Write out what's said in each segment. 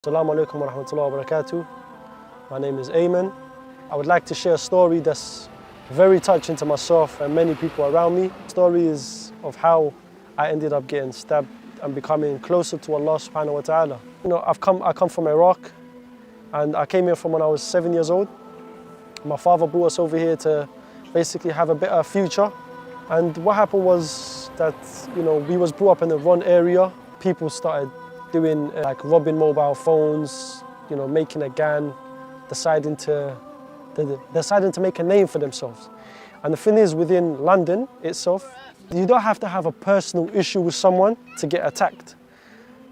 Assalamu alaikum wa rahmatullahi wa barakatuh. My name is Ayman. I would like to share a story that's very touching to myself and many people around me. The story is of how I ended up getting stabbed and becoming closer to Allah subhanahu wa ta'ala. You know, I come from Iraq, and I came here from when I was 7 years old. My father brought us over here to basically have a better future. And what happened was that, you know, we was brought up in the wrong area. People started doing like robbing mobile phones, you know, making a gang, deciding to make a name for themselves. And the thing is, within London itself, you don't have to have a personal issue with someone to get attacked.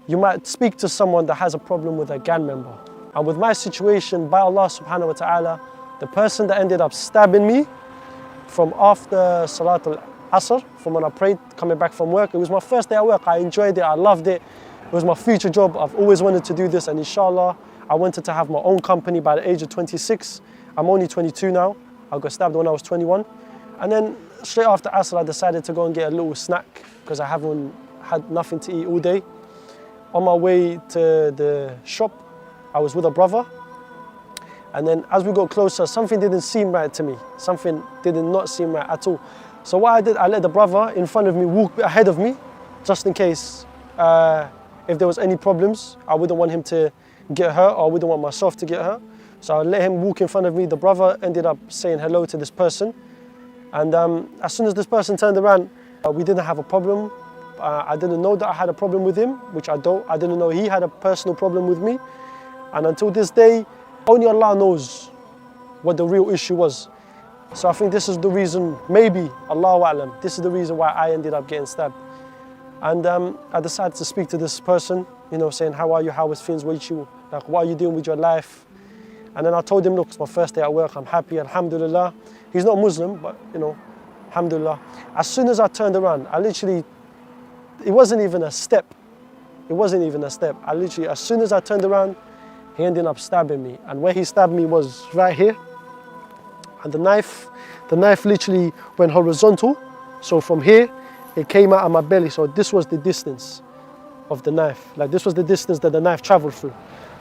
You might speak to someone that has a problem with a gang member. And with my situation, by Allah subhanahu wa ta'ala, the person that ended up stabbing me from after Salat al-Asr, from when I prayed coming back from work, it was my first day at work. I enjoyed it, I loved it. It was my future job. I've always wanted to do this, and inshallah, I wanted to have my own company by the age of 26. I'm only 22 now. I got stabbed when I was 21. And then straight after Asr, I decided to go and get a little snack because I haven't had nothing to eat all day. On my way to the shop, I was with a brother. And then as we got closer, something didn't seem right to me. Something did not seem right at all. So what I did, I let the brother in front of me walk ahead of me, just in case if there was any problems. I wouldn't want him to get hurt, or I wouldn't want myself to get hurt. So I let him walk in front of me. The brother ended up saying hello to this person. And as soon as this person turned around, we didn't have a problem. I didn't know that I had a problem with him, which I don't. I didn't know he had a personal problem with me. And until this day, only Allah knows what the real issue was. So I think this is the reason, maybe, Allahu A'lam, this is the reason why I ended up getting stabbed. And I decided to speak to this person, you know, saying, how are you, how is things with you, like, what are you doing with your life? And then I told him, look, it's my first day at work, I'm happy, alhamdulillah. He's not Muslim, but, you know, alhamdulillah. As soon as I turned around, it wasn't even a step. It wasn't even a step. As soon as I turned around, he ended up stabbing me. And where he stabbed me was right here. And the knife literally went horizontal. So from here, it came out of my belly. So this was the distance of the knife. Like, this was the distance that the knife traveled through.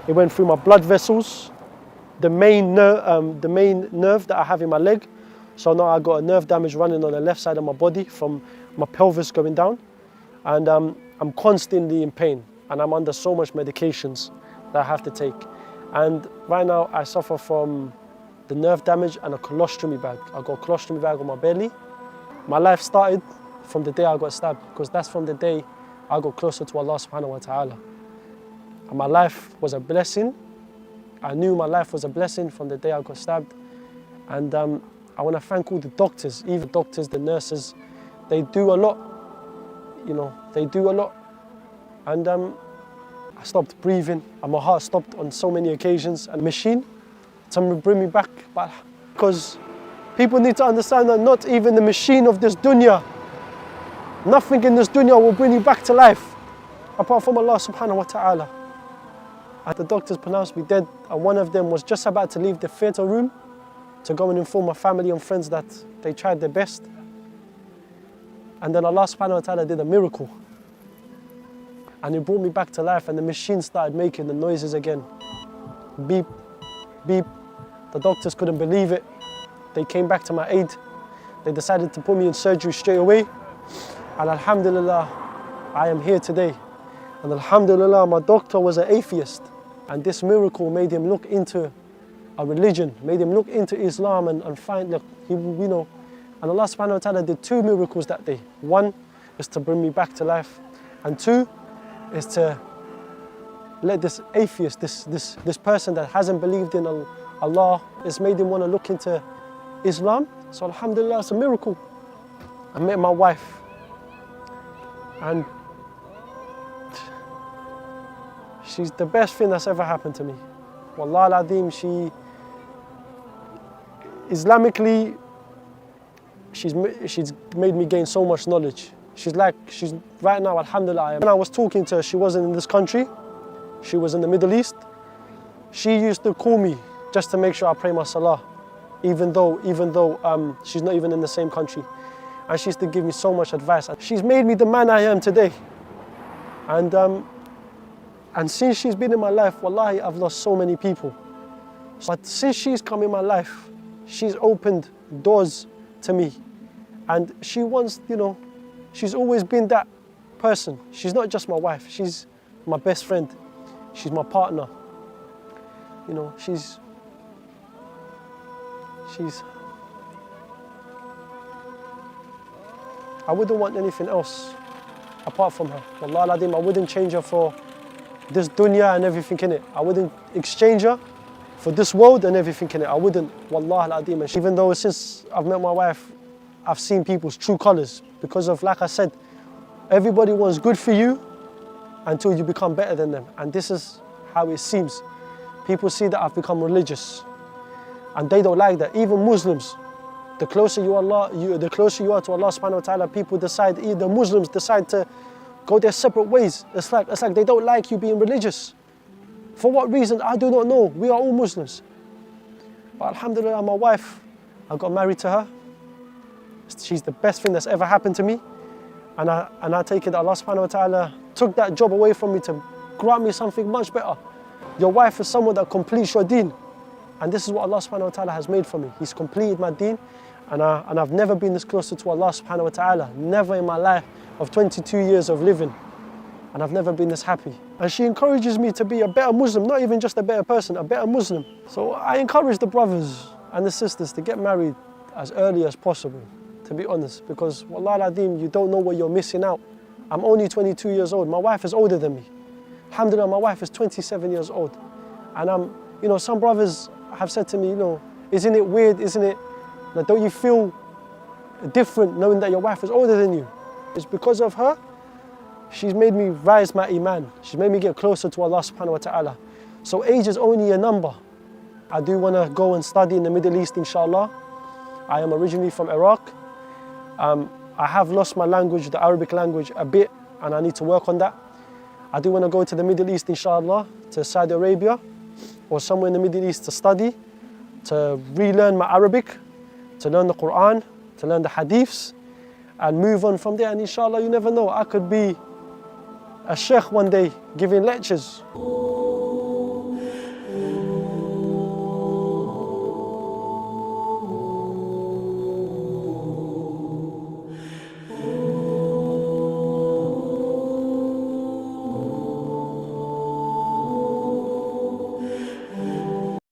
It went through my blood vessels, the main nerve that I have in my leg. So now I got a nerve damage running on the left side of my body from my pelvis going down. And I'm constantly in pain. And I'm under so much medications that I have to take. And right now I suffer from the nerve damage and a colostomy bag. I got a colostomy bag on my belly. My life started from the day I got stabbed, because that's from the day I got closer to Allah subhanahu wa ta'ala. And my life was a blessing. I knew my life was a blessing from the day I got stabbed. And I want to thank all the doctors, even the doctors, the nurses. They do a lot, you know, they do a lot. And I stopped breathing, and my heart stopped on so many occasions. And the machine to bring me back, but because people need to understand that not even the machine of this dunya, nothing in this dunya will bring you back to life apart from Allah subhanahu wa ta'ala. And the doctors pronounced me dead, and one of them was just about to leave the theatre room to go and inform my family and friends that they tried their best. And then Allah subhanahu wa ta'ala did a miracle. And He brought me back to life, and the machine started making the noises again. Beep, beep. The doctors couldn't believe it. They came back to my aid. They decided to put me in surgery straight away. And alhamdulillah, I am here today. And alhamdulillah, my doctor was an atheist. And this miracle made him look into a religion, made him look into Islam and find, like, you know. And Allah subhanahu wa ta'ala did two miracles that day. One is to bring me back to life. And two is to let this atheist, this person that hasn't believed in Allah, it's made him want to look into Islam. So alhamdulillah, it's a miracle. I met my wife, and she's the best thing that's ever happened to me. Wallah al-Azim, Islamically, she's made me gain so much knowledge. She's right now, alhamdulillah. When I was talking to her, she wasn't in this country. She was in the Middle East. She used to call me just to make sure I pray my salah, even though she's not even in the same country. And she used to give me so much advice. She's made me the man I am today. And And since she's been in my life, wallahi, I've lost so many people. But since she's come in my life, she's opened doors to me. And she wants, she's always been that person. She's not just my wife, she's my best friend. She's my partner. She's I wouldn't want anything else apart from her. Wallah al-Azim, I wouldn't change her for this dunya and everything in it. I wouldn't exchange her for this world and everything in it. I wouldn't, Wallah al-Azim. Even though since I've met my wife, I've seen people's true colors. Because of, like I said, everybody wants good for you until you become better than them. And this is how it seems. People see that I've become religious. And they don't like that. Even Muslims, the closer you are to Allah subhanahu wa ta'ala, the Muslims decide to go their separate ways. It's like they don't like you being religious. For what reason? I do not know. We are all Muslims. But alhamdulillah, my wife, I got married to her. She's the best thing that's ever happened to me. And I take it that Allah subhanahu wa ta'ala took that job away from me to grant me something much better. Your wife is someone that completes your deen. And this is what Allah subhanahu wa ta'ala has made for me. He's completed my deen. And I've never been this closer to Allah subhanahu wa ta'ala. Never in my life of 22 years of living. And I've never been this happy. And she encourages me to be a better Muslim, not even just a better person, a better Muslim. So I encourage the brothers and the sisters to get married as early as possible, to be honest. Because wallah al-Azim, you don't know what you're missing out. I'm only 22 years old. My wife is older than me. Alhamdulillah, my wife is 27 years old. And some brothers have said to me, isn't it weird, don't you feel different knowing that your wife is older than you? It's because of her. She's made me rise my iman. She's made me get closer to Allah subhanahu wa ta'ala. So age is only a number. I do want to go and study in the Middle East, inshallah. I am originally from Iraq. I have lost my language, the Arabic language, a bit, and I need to work on that. I do want to go to the Middle East, inshallah, to Saudi Arabia, or somewhere in the Middle East to study, to relearn my Arabic, to learn the Quran, to learn the Hadiths, and move on from there. And inshallah, you never know, I could be a sheikh one day giving lectures.